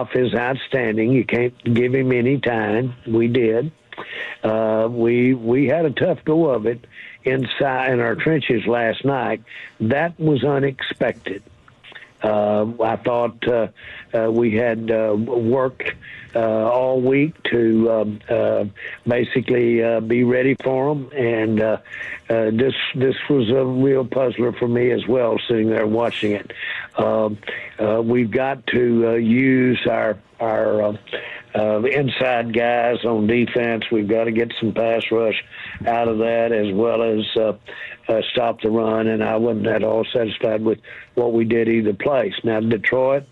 Goff is outstanding. You can't give him any time. We did. We had a tough go of it inside in our trenches last night. That was unexpected. I thought we had worked all week to basically be ready for them, and this was a real puzzler for me as well, sitting there watching it. We've got to use our inside guys on defense. We've got to get some pass rush out of that, as well as stop the run, and I wasn't at all satisfied with what we did either place. Now, Detroit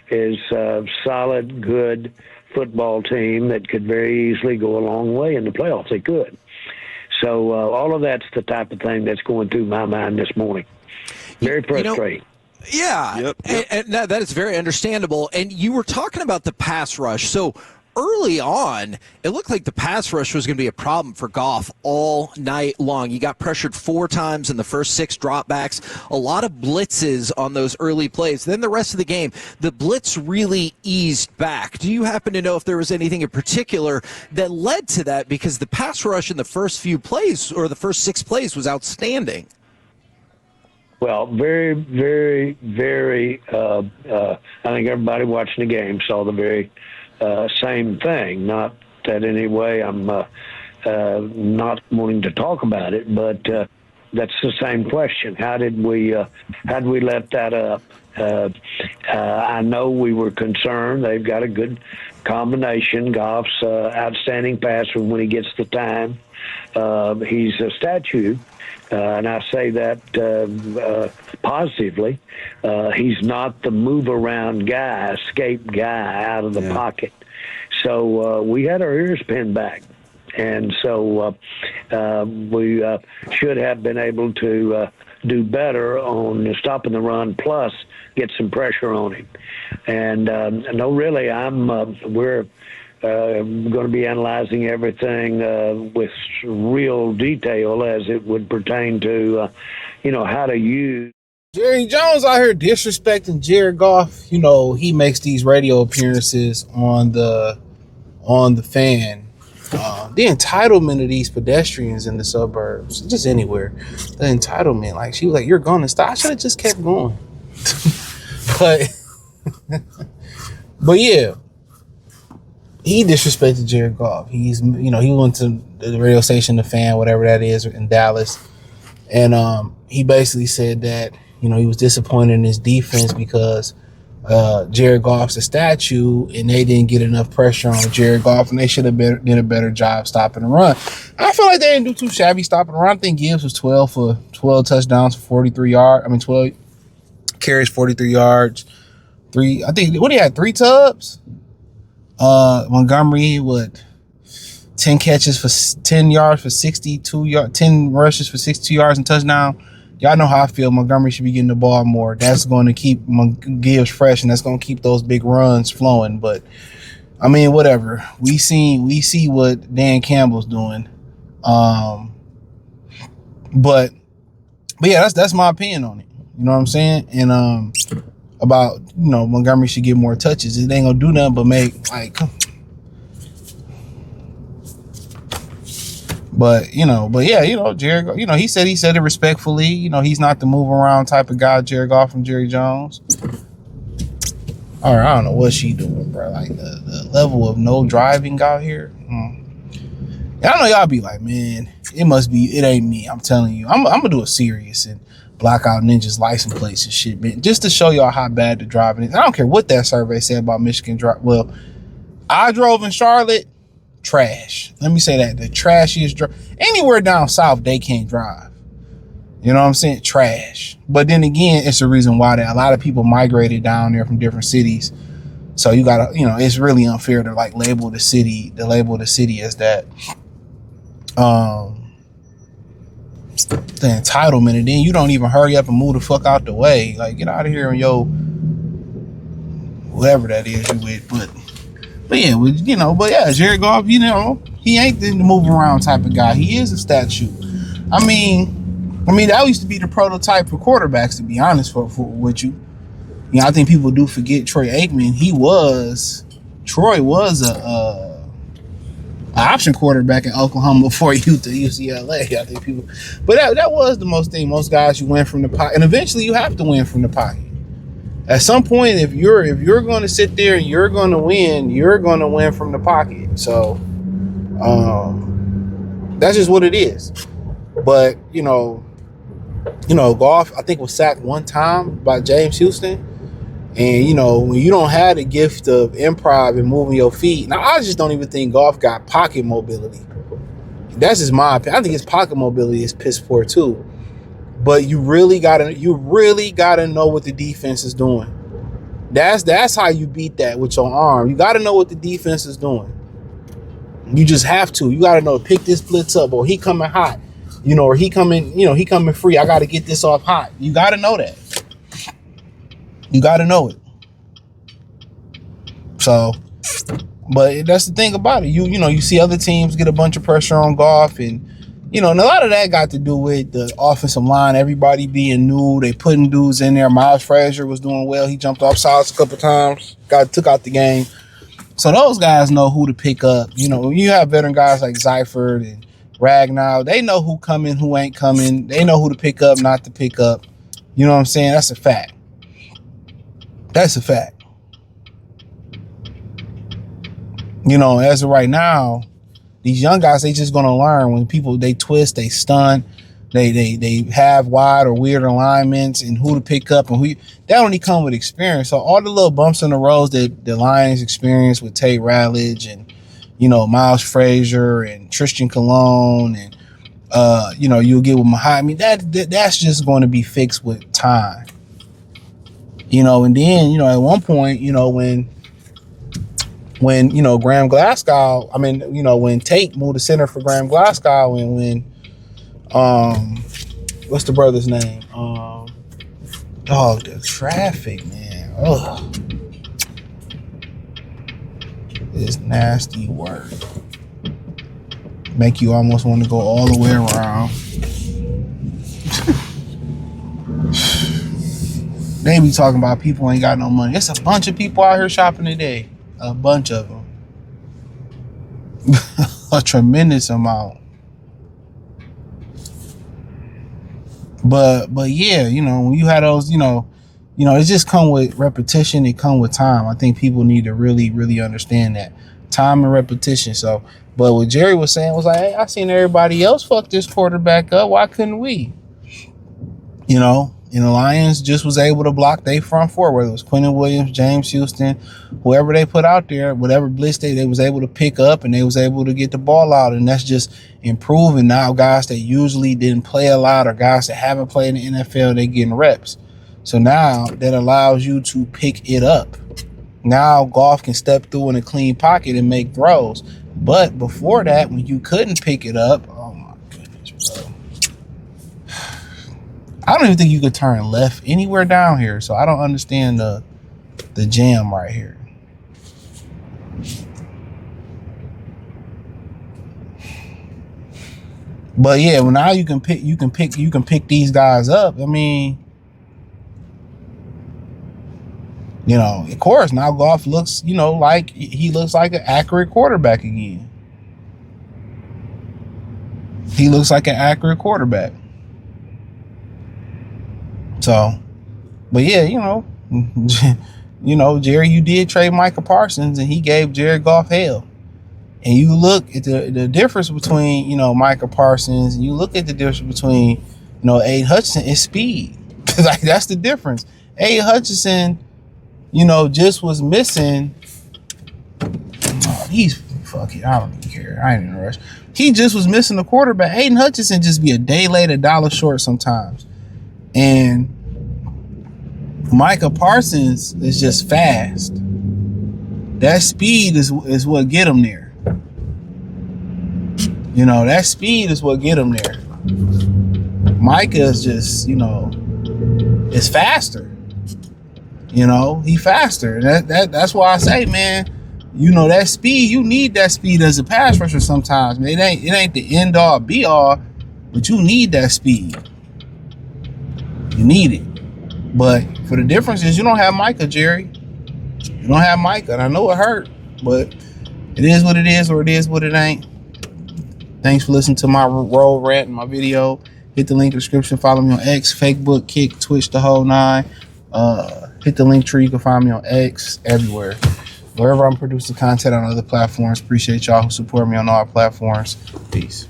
is a solid, good football team that could very easily go a long way in the playoffs. They could. So all of that's the type of thing that's going through my mind this morning. Very frustrating. Yeah, yep. And that is very understandable. And you were talking about the pass rush. So early on, it looked like the pass rush was going to be a problem for Goff all night long. He got pressured 4 times in the first 6 dropbacks, a lot of blitzes on those early plays. Then the rest of the game, the blitz really eased back. Do you happen to know if there was anything in particular that led to that? Because the pass rush in the first few plays, or the first 6 plays, was outstanding. Well, very, very, very, I think everybody watching the game saw the very same thing. Not that in any way I'm not wanting to talk about it, but that's the same question. How did we let that up? I know we were concerned. They've got a good combination. Goff's outstanding passer when he gets the time. He's a statue. And I say that positively. He's not the move-around guy, escape guy out of the pocket. So we had our ears pinned back. And so we should have been able to do better on stopping the run, plus get some pressure on him. And no, really, we're going to be analyzing everything with real detail as it would pertain to, how to use. Jerry Jones out here disrespecting Jared Goff. He makes these radio appearances on the Fan. The entitlement of these pedestrians in the suburbs, just anywhere, the entitlement. Like, she was like, "You're going to stop." I should have just kept going. but yeah. He disrespected Jared Goff. He went to the radio station, the Fan, whatever that is, in Dallas, and he basically said that he was disappointed in his defense because Jared Goff's a statue, and they didn't get enough pressure on Jared Goff, and they should have did a better job stopping the run. I feel like they didn't do too shabby stopping the run. I think Gibbs was 12 touchdowns for 43 yards. 12 carries, 43 yards. He had 3 tubs. Montgomery, 10 catches for 10 yards for 62 yards, 10 rushes for 62 yards and touchdown. Y'all know how I feel. Montgomery should be getting the ball more. That's going to keep Gibbs fresh, and that's going to keep those big runs flowing. But I mean, whatever. We see what Dan Campbell's doing. But yeah, that's my opinion on it. You know what I'm saying? And about Montgomery should get more touches. It ain't gonna do nothing but make But yeah, Jared, he said it respectfully. He's not the move around type of guy, Jared Goff from Jerry Jones. All right, I don't know what she doing, bro. Like the level of no driving out here. And I know y'all be like, man, it ain't me. I'm telling you, I'm gonna do a serious and block out Ninja's license plates and shit, man, just to show y'all how bad the driving is. I don't care what that survey said about Michigan drive. Well, I drove in Charlotte, trash. Let me say that. The trashiest drive. Anywhere down south, they can't drive. You know what I'm saying? Trash. But then again, it's the reason why a lot of people migrated down there from different cities. So you gotta, it's really unfair to label the city as that. The entitlement, and then you don't even hurry up and move the fuck out the way. Like, get out of here and whoever that is you with. But yeah, Jared Goff, he ain't the move around type of guy. He is a statue. I mean, that used to be the prototype for quarterbacks, to be honest with you. I think people do forget Troy Aikman. Troy was a option quarterback at Oklahoma before he went to UCLA. I think people, but that was the most thing. Most guys, you win from the pocket, and eventually you have to win from the pocket. At some point, if you're going to sit there and you're going to win from the pocket. So, that's just what it is. But Goff, I think, was sacked one time by James Houston. And, when you don't have the gift of improv and moving your feet, now I just don't even think Goff got pocket mobility. That's just my opinion. I think his pocket mobility is piss poor too. But you really gotta know what the defense is doing. That's how you beat that with your arm. You gotta know what the defense is doing. You just have to. You gotta know, pick this blitz up, or he coming hot, or he coming free. I gotta get this off hot. You gotta know that. You got to know it. So, but that's the thing about it. You see other teams get a bunch of pressure on Goff, and and a lot of that got to do with the offensive line. Everybody being new, they putting dudes in there. Miles Frazier was doing well. He jumped off sides a couple times, took out the game. So those guys know who to pick up. You have veteran guys like Seifert and Ragnow. They know who coming, who ain't coming. They know who to pick up, not to pick up. You know what I'm saying? That's a fact. That's a fact. As of right now, these young guys, they just gonna learn when people, they twist, they stun, they have wide or weird alignments, and who to pick up and who. That only come with experience. So all the little bumps in the roads that the Lions experienced with Tate Ratledge and Miles Frazier and Tristan Colon and you'll get with Muhammad. That's just going to be fixed with time. And then, at one point, when Graham Glasgow, when Tate moved to center for Graham Glasgow, and when, what's the brother's name? The traffic, man. Ugh. This nasty work. Make you almost want to go all the way around. They be talking about people ain't got no money. It's a bunch of people out here shopping today. A bunch of them. A tremendous amount. But yeah, when you had those, it just come with repetition. It come with time. I think people need to really, really understand that. Time and repetition. So, but what Jerry was saying was like, hey, I seen everybody else fuck this quarterback up. Why couldn't we? And the Lions just was able to block their front four, whether it was Quentin Williams, James Houston, whoever they put out there, whatever blitz they was able to pick up, and they was able to get the ball out. And that's just improving. Now guys that usually didn't play a lot, or guys that haven't played in the NFL, they getting reps. So now that allows you to pick it up. Now Goff can step through in a clean pocket and make throws. But before that, when you couldn't pick it up, oh my goodness, bro. I don't even think you could turn left anywhere down here. So I don't understand the jam right here. But yeah, well, now you can pick these guys up. I mean, of course, now Goff looks, like he looks like an accurate quarterback again. He looks like an accurate quarterback. So, but yeah, Jerry, you did trade Micah Parsons, and he gave Jared Goff hell. And you look at the difference between, Micah Parsons, and you look at the difference between, Aiden Hutchinson is speed. Like, that's the difference. Aiden Hutchinson, just was missing. Oh, he's fucking, I don't even care. I ain't in a rush. He just was missing the quarterback. Aiden Hutchinson just be a day late, $1 short sometimes. And Micah Parsons is just fast. That speed is what get him there. That speed is what get him there. Micah is just, is faster. He faster. That's why I say, man, that speed, you need that speed as a pass rusher sometimes, man. It ain't the end all be all, but you need that speed. You need it. But for the difference is you don't have Micah, Jerry. You don't have Micah, and I know it hurt, but it is what it is, or it is what it ain't. Thanks for listening to my roll rant and my video. Hit the link in the description. Follow me on X, Facebook, Kick, Twitch, the whole nine. Hit the link tree. You can find me on X, everywhere. Wherever I'm producing content on other platforms. Appreciate y'all who support me on all platforms. Peace.